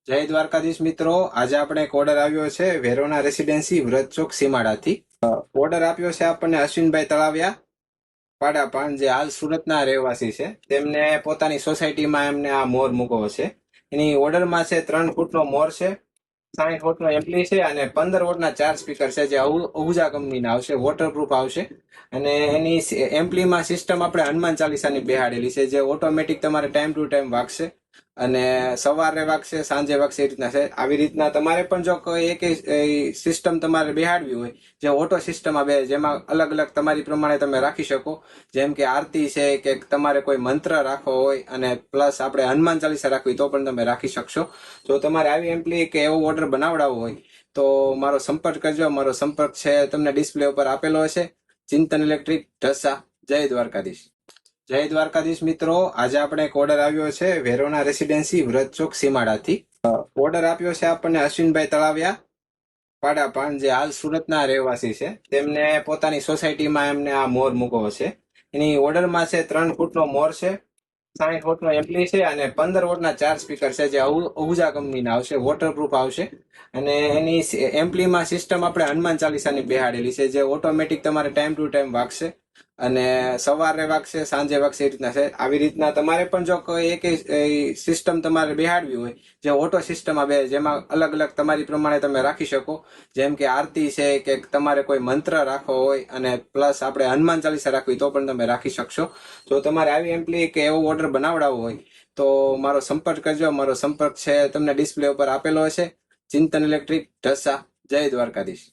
જય દ્વારકાધીશ મિત્રો, આજે આપણે એક ઓર્ડર આવ્યો છે વેરોના રેસિડેન્સી વ્રત ચોક સીમાડાથી. ઓર્ડર આપ્યો છે આપણને અશ્વિનભાઈ તળાવિયા પાડાપાન, જે હાલ સુરતના રહેવાસી છે. તેમને પોતાની સોસાયટીમાં એમને આ મોર મૂકવો છે. એની ઓર્ડરમાં છે 3 ફૂટનો મોર છે, 60 વોટનો એમ્પલી છે અને 15 વોટના 4 સ્પીકર છે, જે અહુજા કંપનીના આવશે, વોટરપ્રૂફ આવશે. અને એની એમ્પલીમાં સિસ્ટમ આપણે હનુમાન ચાલીસાની બેહાડેલી છે, જે ઓટોમેટિક તમારે ટાઈમ ટુ ટાઈમ વાગશે અને સવારે વાગશે, સાંજે વાગશે, એ રીતના છે. આવી રીતના તમારે પણ જો કોઈ એક સિસ્ટમ તમારે બેહાડવી હોય, જે ઓટો સિસ્ટમમાં બે, જેમાં અલગ અલગ તમારી પ્રમાણે તમે રાખી શકો, જેમ કે આરતી છે કે તમારે કોઈ મંત્ર રાખવો હોય અને પ્લસ આપણે હનુમાન ચાલીસા રાખવી તો પણ તમે રાખી શકશો. જો તમારે આવી એમ્પલી કે એવો ઓર્ડર બનાવડાવવો હોય તો મારો સંપર્ક કરજો. મારો સંપર્ક છે તમને ડિસ્પ્લે ઉપર આપેલો હશે. ચિંતન ઇલેક્ટ્રિક, ઢસા. જય દ્વારકાધીશ. જય દ્વારકાધીશ મિત્રો, આજે આપણે એક ઓર્ડર આવ્યો છે વેરોના રેસિડેન્સી વ્રત ચોક સીમાડાથી. ઓર્ડર આપ્યો છે આપણને અશ્વિનભાઈ તળાવિયા પાડાપાન, જે હાલ સુરતના રહેવાસી છે. તેમને પોતાની સોસાયટીમાં એમને આ મોર મૂકવો છે. એની ઓર્ડરમાં છે 3 ફૂટનો મોર છે, 60 વોટનો એમ્પલી છે અને 15 વોટના 4 સ્પીકર છે, જે અહુજા કંપનીના આવશે, વોટરપ્રૂફ આવશે. અને એની એમ્પલીમાં સિસ્ટમ આપણે હનુમાન ચાલીસાની બેહાડેલી છે, જે ઓટોમેટિક તમારે ટાઈમ ટુ ટાઈમ વાગશે અને સવારે વાગશે, સાંજે વાગશે, એ રીતના છે. આવી રીતના તમારે પણ જો કોઈ એક સિસ્ટમ તમારે બેહાડવી હોય, જે ઓટો સિસ્ટમમાં બે, જેમાં અલગ અલગ તમારી પ્રમાણે તમે રાખી શકો, જેમ કે આરતી છે કે તમારે કોઈ મંત્ર રાખવો હોય અને પ્લસ આપણે હનુમાન ચાલીસા રાખવી તો પણ તમે રાખી શકશો. જો તમારે આવી એમ્પલી કે એવો ઓર્ડર બનાવડાવવો હોય તો મારો સંપર્ક કરજો. મારો સંપર્ક છે તમને ડિસ્પ્લે ઉપર આપેલો હશે. ચિંતન ઇલેક્ટ્રિક, ઢસા. જય દ્વારકાધીશ.